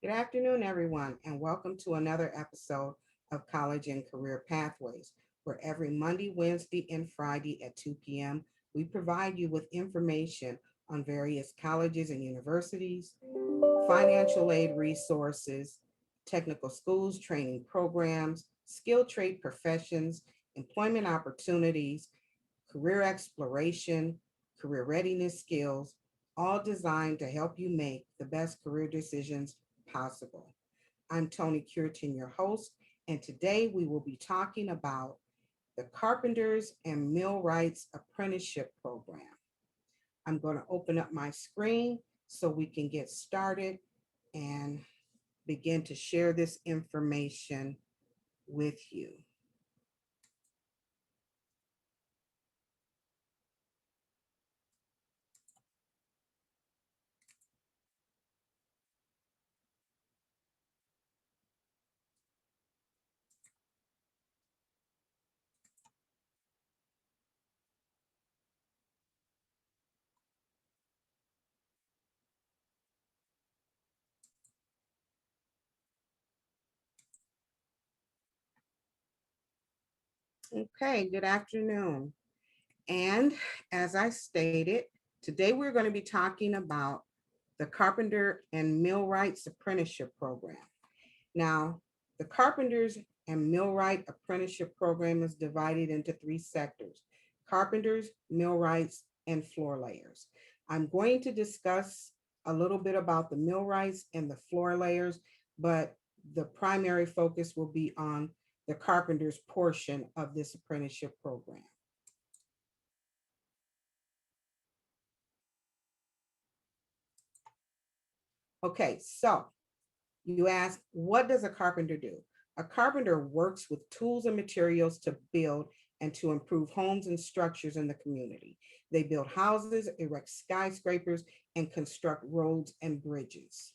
Good afternoon, everyone, and welcome to another episode of College and Career Pathways, where every Monday, Wednesday, and Friday at 2 p.m., we provide you with information on various colleges and universities, financial aid resources, technical schools, training programs, skilled trade professions, employment opportunities, career exploration, career readiness skills, all designed to help you make the best career decisions possible. I'm Toni Curtin, your host, and today we will be talking about the Carpenters and Millwrights Apprenticeship Program. I'm going to open up my screen so we can get started and begin to share this information with you. Okay, good afternoon. And as I stated, today we're going to be talking about the Carpenter and Millwrights Apprenticeship Program. Now, the Carpenters and Millwright Apprenticeship Program is divided into three sectors: carpenters, millwrights, and floor layers. I'm going to discuss a little bit about the millwrights and the floor layers, but the primary focus will be on the carpenters portion of this apprenticeship program. Okay, so you ask, what does a carpenter do? A carpenter works with tools and materials to build and to improve homes and structures in the community. They build houses, erect skyscrapers, and construct roads and bridges.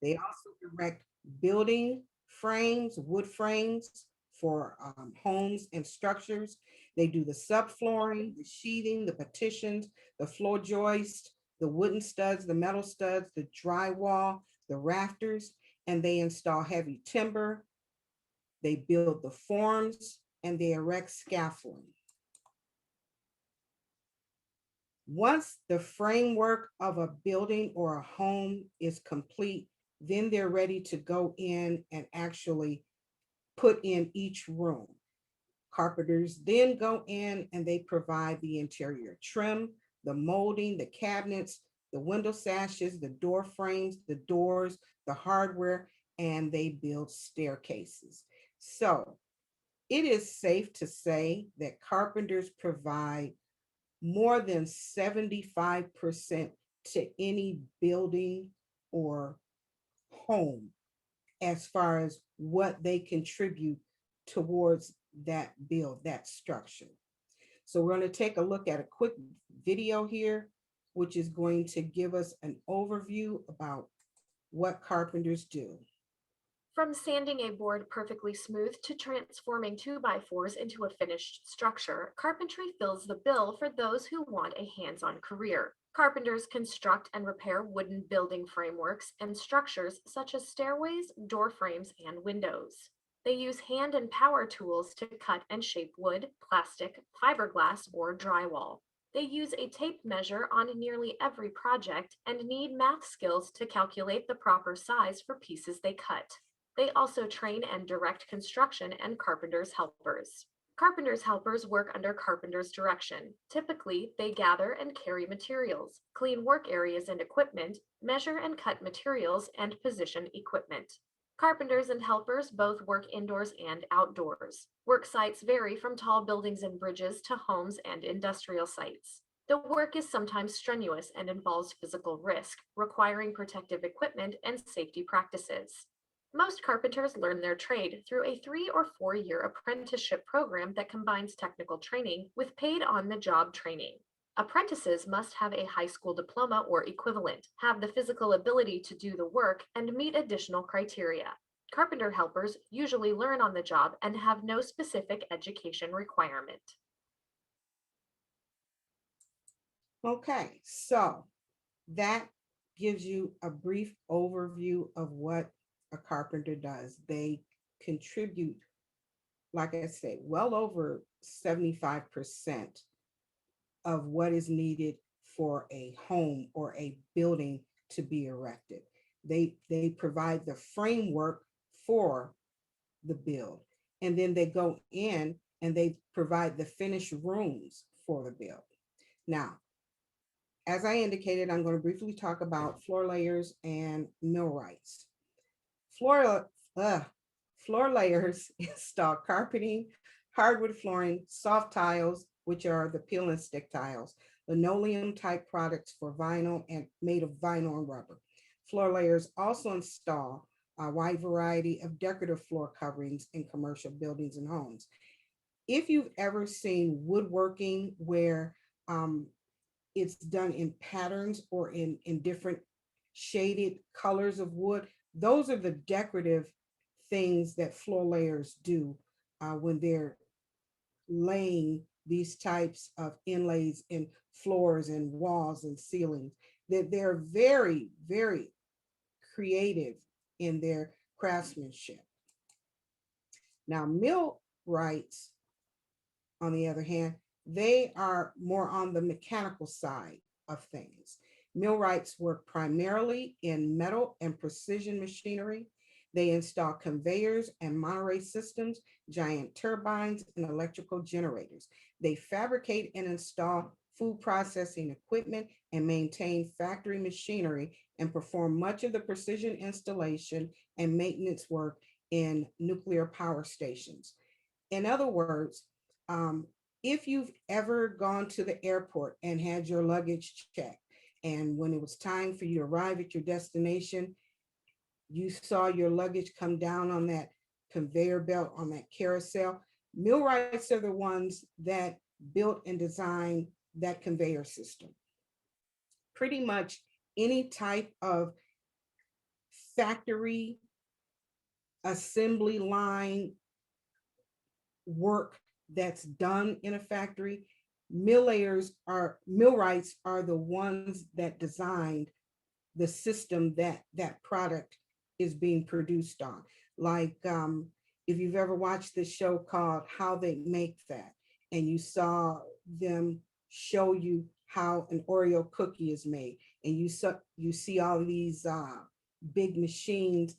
They also erect building frames, wood frames for homes and structures. They do the subflooring, the sheathing, the partitions, the floor joist, the wooden studs, the metal studs, the drywall, the rafters, and they install heavy timber. They build the forms and they erect scaffolding. Once the framework of a building or a home is complete, then they're ready to go in and actually put in each room. Carpenters then go in and they provide the interior trim, the molding, the cabinets, the window sashes, the door frames, the doors, the hardware, and they build staircases. So it is safe to say that carpenters provide more than 75% to any building or home as far as what they contribute towards that build, that structure. So we're going to take a look at a quick video here, which is going to give us an overview about what carpenters do. From sanding a board perfectly smooth to transforming 2x4s into a finished structure, carpentry fills the bill for those who want a hands-on career. Carpenters construct and repair wooden building frameworks and structures such as stairways, door frames, and windows. They use hand and power tools to cut and shape wood, plastic, fiberglass, or drywall. They use a tape measure on nearly every project and need math skills to calculate the proper size for pieces they cut. They also train and direct construction and carpenters helpers. Carpenters helpers work under carpenters' direction. Typically, they gather and carry materials, clean work areas and equipment, measure and cut materials, and position equipment. Carpenters and helpers both work indoors and outdoors. Work sites vary from tall buildings and bridges to homes and industrial sites. The work is sometimes strenuous and involves physical risk, requiring protective equipment and safety practices. Most carpenters learn their trade through a 3 or 4 year apprenticeship program that combines technical training with paid on-the-job training. Apprentices must have a high school diploma or equivalent, have the physical ability to do the work, and meet additional criteria. Carpenter helpers usually learn on the job and have no specific education requirement. Okay, so that gives you a brief overview of what a carpenter does. They contribute, like I said, well over 75% of what is needed for a home or a building to be erected. They provide the framework for the build, and then they go in and they provide the finished rooms for the build. Now, as I indicated, I'm going to briefly talk about floor layers and millwrights. Floor, uh, Floor layers install carpeting, hardwood flooring, soft tiles, which are the peel and stick tiles, linoleum type products for vinyl and made of vinyl and rubber. Floor layers also install a wide variety of decorative floor coverings in commercial buildings and homes. If you've ever seen woodworking where um, it's done in patterns or in different shaded colors of wood, those are the decorative things that floor layers do when they're laying these types of inlays in floors and walls and ceilings. That they're very, very creative in their craftsmanship. Now, millwrights, on the other hand, they are more on the mechanical side of things. Millwrights work primarily in metal and precision machinery. They install conveyors and monorail systems, giant turbines, and electrical generators. They fabricate and install food processing equipment and maintain factory machinery and perform much of the precision installation and maintenance work in nuclear power stations. In other words, um, if you've ever gone to the airport and had your luggage checked, and when it was time for you to arrive at your destination, you saw your luggage come down on that conveyor belt, on that carousel, millwrights are the ones that built and designed that conveyor system. Pretty much any type of factory assembly line work that's done in a factory, millwrights are the ones that designed the system that that product is being produced on. Like if you've ever watched this show called How They Make That, and you saw them show you how an Oreo cookie is made, and you see all these big machines,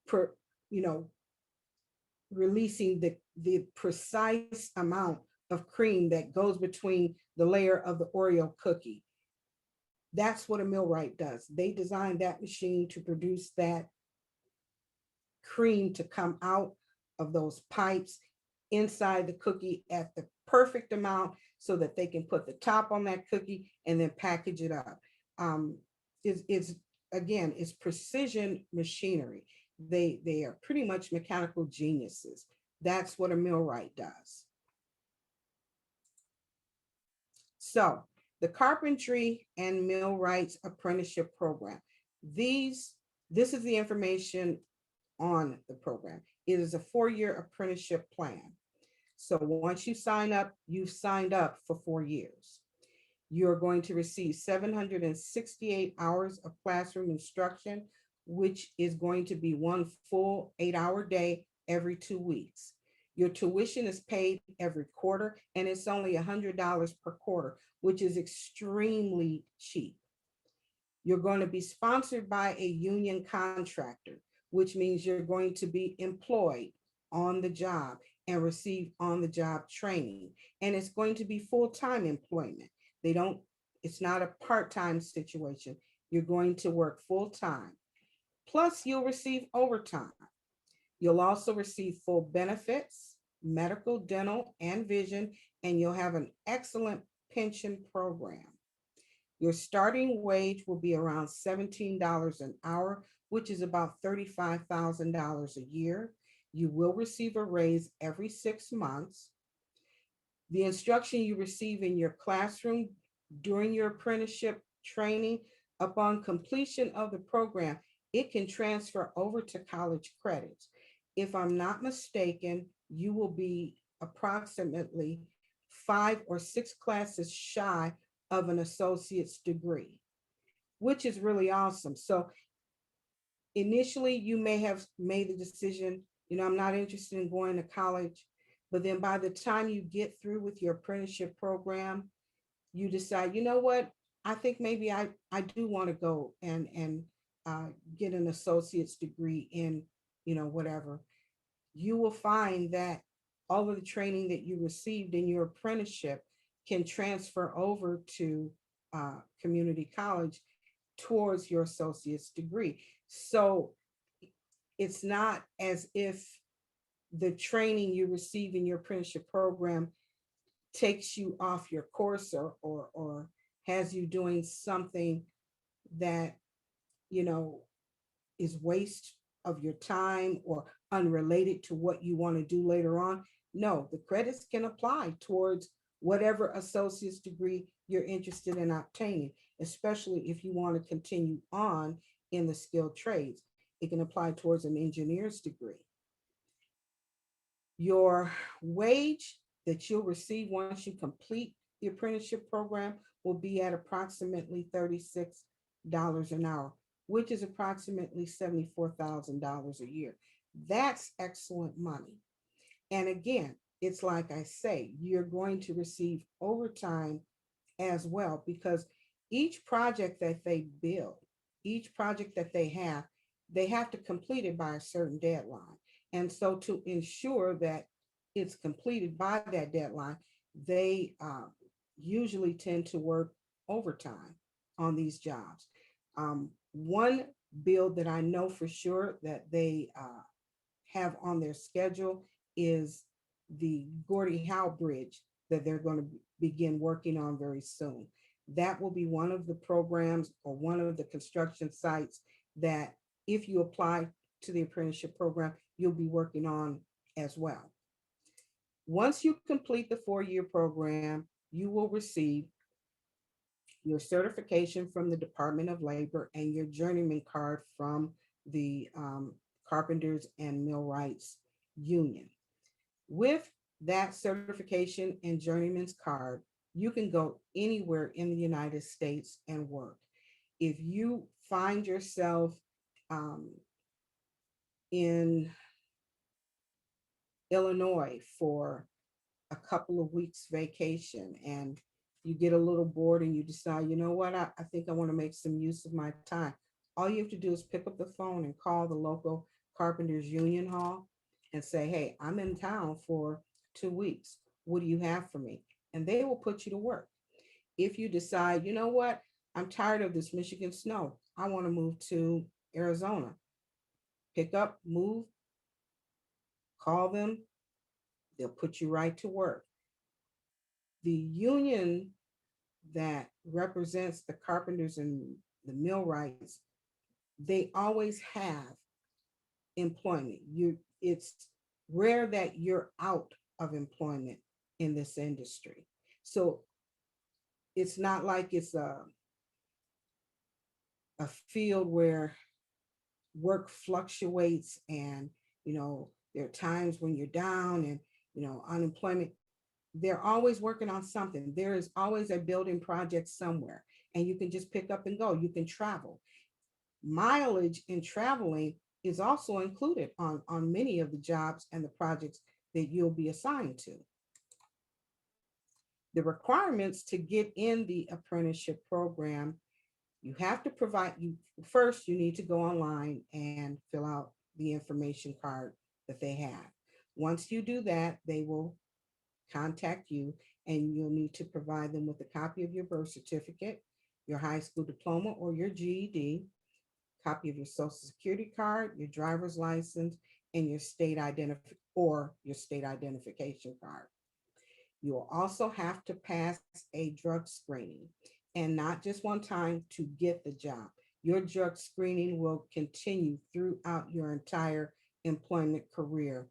per, you know, releasing the precise amount of cream that goes between the layer of the Oreo cookie. That's what a millwright does. They design that machine to produce that cream to come out of those pipes inside the cookie at the perfect amount so that they can put the top on that cookie and then package it up. It's again, it's precision machinery. They are pretty much mechanical geniuses. That's what a millwright does. So the Carpentry and Millwrights Apprenticeship Program. This is the information on the program. It is a 4-year apprenticeship plan. So once you sign up, you've signed up for 4 years. You're going to receive 768 hours of classroom instruction, which is going to be one full 8-hour day every 2 weeks. Your tuition is paid every quarter, and it's only $100 per quarter, which is extremely cheap. You're going to be sponsored by a union contractor, which means you're going to be employed on the job and receive on the job training. And it's going to be full-time employment. It's not a part-time situation. You're going to work full-time. Plus, you'll receive overtime. You'll also receive full benefits, medical, dental, and vision, and you'll have an excellent pension program. Your starting wage will be around $17 an hour, which is about $35,000 a year. You will receive a raise every 6 months. The instruction you receive in your classroom during your apprenticeship training, upon completion of the program, it can transfer over to college credits. If I'm not mistaken, you will be approximately 5 or 6 classes shy of an associate's degree. which is really awesome. So initially you may have made the decision, I'm not interested in going to college, but then by the time you get through with your apprenticeship program, you decide, what, I think maybe I do want to go and uh, get an associate's degree in, whatever. You will find that all of the training that you received in your apprenticeship can transfer over to community college towards your associate's degree. So it's not as if the training you receive in your apprenticeship program takes you off your course, or has you doing something that, you know, is waste of your time or unrelated to what you want to do later on. No, the credits can apply towards whatever associate's degree you're interested in obtaining, especially if you want to continue on in the skilled trades. It can apply towards an engineer's degree. Your wage that you'll receive once you complete the apprenticeship program will be at approximately $36 an hour, which is approximately $74,000 a year. That's excellent money. And again, it's like I say, you're going to receive overtime as well, because each project that they build, each project that they have to complete it by a certain deadline. And so to ensure that it's completed by that deadline, they usually tend to work overtime on these jobs. One build that I know for sure that they have on their schedule is the Gordie Howe Bridge that they're going to begin working on very soon. That will be one of the programs or one of the construction sites that, if you apply to the apprenticeship program, you'll be working on as well. Once you complete the 4-year program, you will receive your certification from the Department of Labor and your journeyman card from the Carpenters and Millwrights Union. With that certification and journeyman's card, you can go anywhere in the United States and work. If you find yourself in Illinois for a couple of weeks vacation and you get a little bored and you decide, what, I think I want to make some use of my time. All you have to do is pick up the phone and call the local Carpenters Union Hall and say, hey, I'm in town for 2 weeks. What do you have for me? And they will put you to work. If you decide, what, I'm tired of this Michigan snow, I want to move to Arizona, pick up, move, call them, they'll put you right to work. The union that represents the carpenters and the millwrights, they always have employment. It's rare that you're out of employment in this industry. So it's not like it's a field where work fluctuates and, there are times when you're down and, unemployment. They're always working on something. There is always a building project somewhere, and you can just pick up and go. You can travel. Mileage in traveling is also included on many of the jobs and the projects that you'll be assigned to. The requirements to get in the apprenticeship program, you have to provide, first you need to go online and fill out the information card that they have. Once you do that, they will contact you and you'll need to provide them with a copy of your birth certificate, your high school diploma or your GED, copy of your social security card, your driver's license, and your state identification card. You will also have to pass a drug screening, and not just one time to get the job. Your drug screening will continue throughout your entire employment career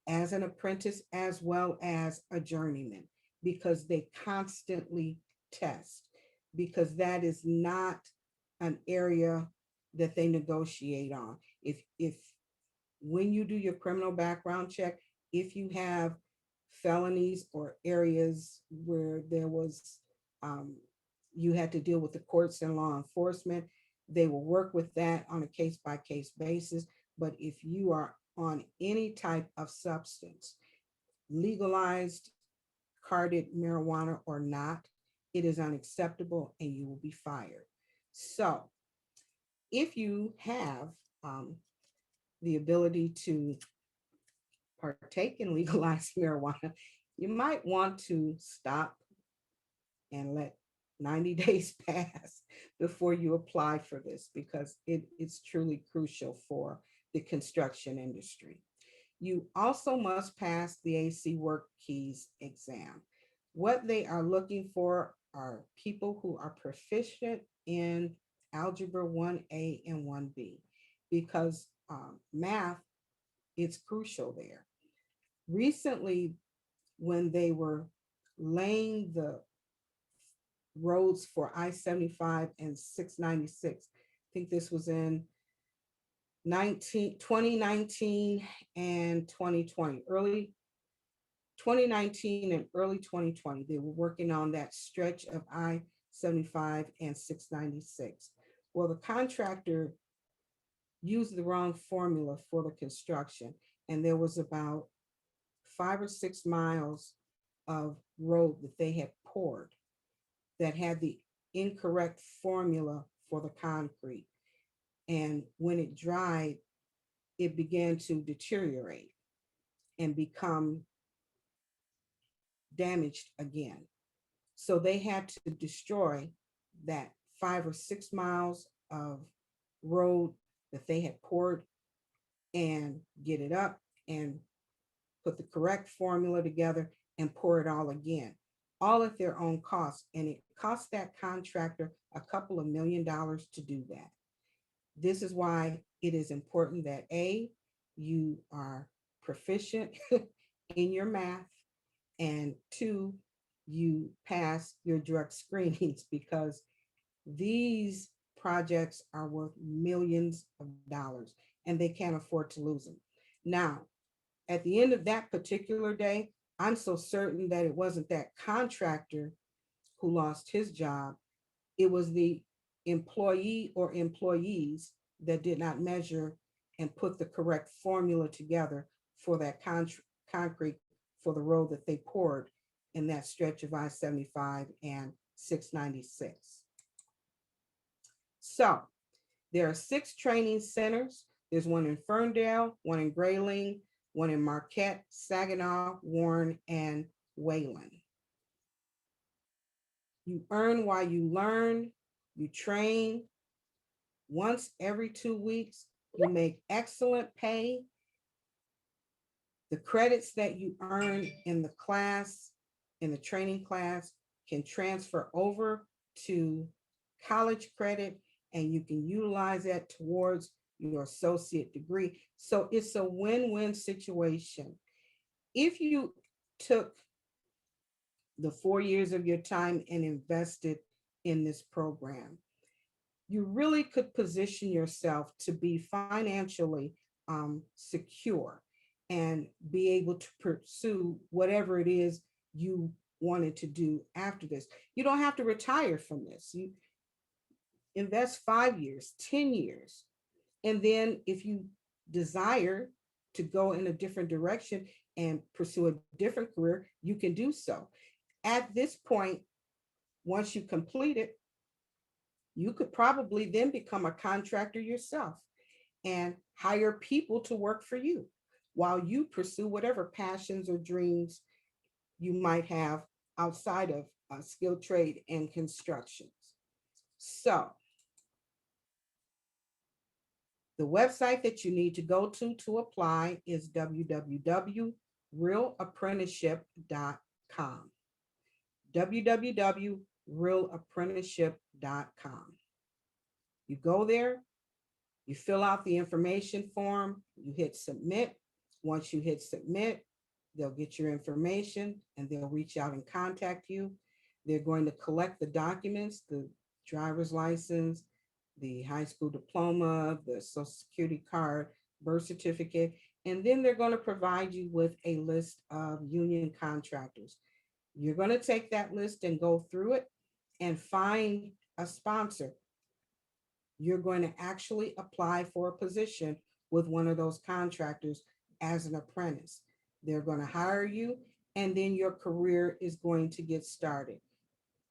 as an apprentice as well as a journeyman, because they constantly test, because that is not an area that they negotiate on. If when you do your criminal background check, if you have felonies or areas where there was you had to deal with the courts and law enforcement. They will work with that on a case by case basis. But if you are on any type of substance, legalized, carded marijuana or not, it is unacceptable and you will be fired. So if you have the ability to partake in legalized marijuana, you might want to stop and let 90 days pass before you apply for this, because it's truly crucial for the construction industry. You also must pass the AC Work Keys exam. What they are looking for are people who are proficient in Algebra 1A and 1B, because math is crucial there. Recently, when they were laying the roads for I-75 and 696, I think this was in 2019 and 2020, early 2019 and early 2020, they were working on that stretch of I-75 and 696. Well, the contractor used the wrong formula for the construction, and there was about 5 or 6 miles of road that they had poured that had the incorrect formula for the concrete. And when it dried, it began to deteriorate and become damaged again. So they had to destroy that 5 or 6 miles of road that they had poured and get it up and put the correct formula together and pour it all again, all at their own cost. And it cost that contractor a couple of $1 million to do that. This is why it is important that you are proficient in your math, and two, you pass your drug screenings, because these projects are worth millions of dollars and they can't afford to lose them. Now, at the end of that particular day, I'm so certain that it wasn't that contractor who lost his job. It was the employee or employees that did not measure and put the correct formula together for that concrete for the road that they poured in that stretch of I-75 and 696. So there are 6 training centers. There's one in Ferndale, one in Grayling, one in Marquette, Saginaw, Warren, and Wayland. You earn while you learn, you train once every 2 weeks, you make excellent pay. The credits that you earn in the class, in the training class, can transfer over to college credit, and you can utilize that towards your associate degree. So it's a win-win situation. If you took the 4 years of your time and invested in this program, you really could position yourself to be financially secure and be able to pursue whatever it is you wanted to do after this. You don't have to retire from this. You invest 5 years, 10 years. And then if you desire to go in a different direction and pursue a different career, you can do so. At this point, once you complete it, you could probably then become a contractor yourself and hire people to work for you while you pursue whatever passions or dreams you might have outside of skilled trade and constructions. So the website that you need to go to apply is www.realapprenticeship.com. www.realapprenticeship.com. You go there, you fill out the information form, you hit submit. Once you hit submit, they'll get your information and they'll reach out and contact you. They're going to collect the documents, the driver's license, the high school diploma, the social security card, birth certificate, and then they're going to provide you with a list of union contractors. You're going to take that list and go through it, and find a sponsor, you're going to actually apply for a position with one of those contractors as an apprentice. They're going to hire you, and then your career is going to get started.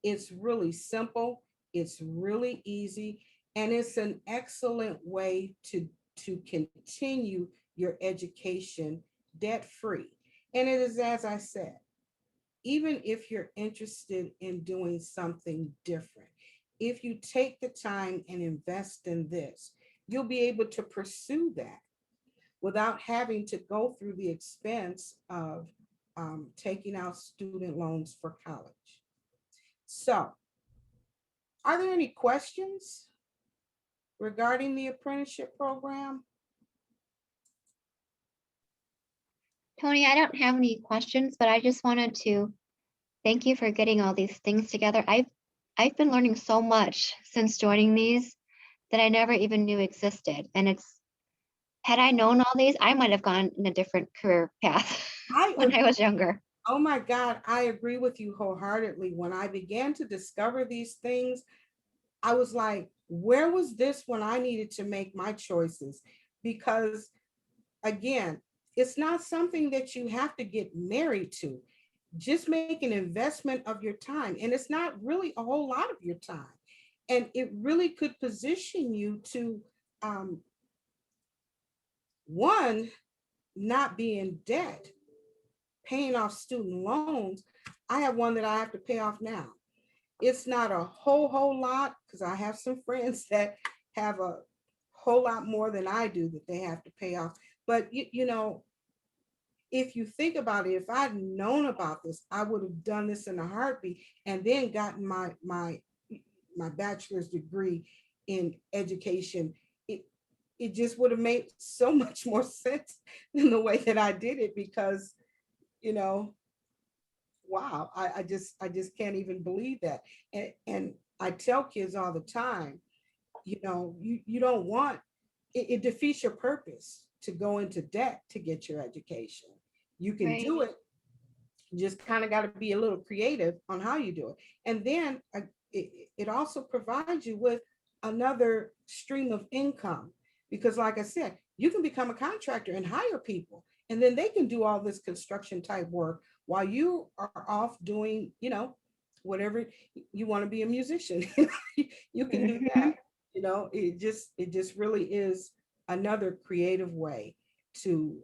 It's really simple, it's really easy, and it's an excellent way to continue your education debt free. And it is, as I said, even if you're interested in doing something different, if you take the time and invest in this, you'll be able to pursue that without having to go through the expense of taking out student loans for college. So, are there any questions regarding the apprenticeship program? Toni, I don't have any questions, but I just wanted to thank you for getting all these things together. I've been learning so much since joining these that I never even knew existed. And had I known all these, I might have gone in a different career path when I was younger. Oh my God, I agree with you wholeheartedly. When I began to discover these things, I was like, where was this when I needed to make my choices? Because again, it's not something that you have to get married to. Just make an investment of your time. And it's not really a whole lot of your time. And it really could position you to, one, not be in debt, paying off student loans. I have one that I have to pay off now. It's not a whole lot, because I have some friends that have a whole lot more than I do that they have to pay off. But you know, if you think about it, if I'd known about this, I would have done this in a heartbeat and then gotten my bachelor's degree in education. It just would have made so much more sense than the way that I did it, because, you know, wow, I just can't even believe that. And I tell kids all the time, you know, you don't want it defeats your purpose to go into debt to get your education. You can do it, you just kind of got to be a little creative on how you do it. And then it also provides you with another stream of income, because like I said, you can become a contractor and hire people, and then they can do all this construction type work while you are off doing, you know, whatever you want to be a musician. You can do that. You know, it just really is another creative way to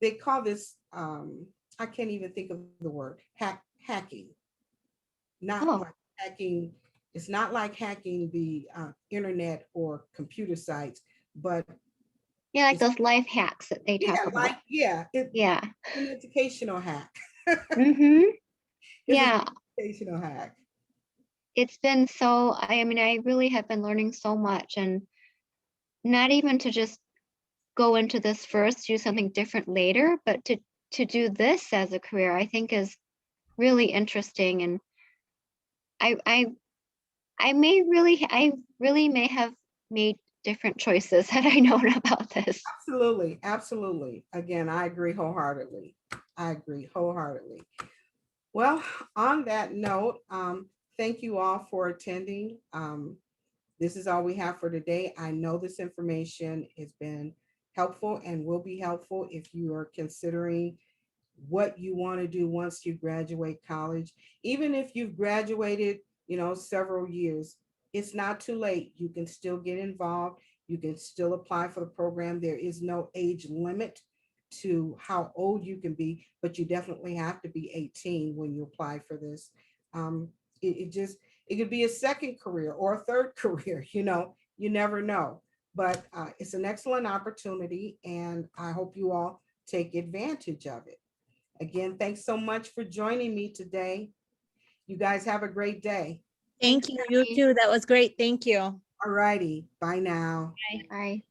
they call this I can't even think of the word, hacking. Not like hacking, it's not like hacking the internet or computer sites, but yeah, like those life hacks that they talk about. Like, yeah, yeah, an educational hack. Yeah, educational hack. It's been so, I mean, I really have been learning so much, and not even to just go into this first, do something different later, but to do this as a career, I think is really interesting. And I really may have made different choices had I known about this. Absolutely, absolutely. Again, I agree wholeheartedly. I agree wholeheartedly. Well, on that note, thank you all for attending. This is all we have for today. I know this information has been helpful and will be helpful if you are considering what you want to do once you graduate college. Even if you've graduated, you know, several years, it's not too late. You can still get involved. You can still apply for the program. There is no age limit to how old you can be, but you definitely have to be 18 when you apply for this. It could be a second career or a third career, you know, you never know. But it's an excellent opportunity, and I hope you all take advantage of it. Again, thanks so much for joining me today. You guys have a great day. Thank you. You too. That was great. Thank you. All righty. Bye now. Bye.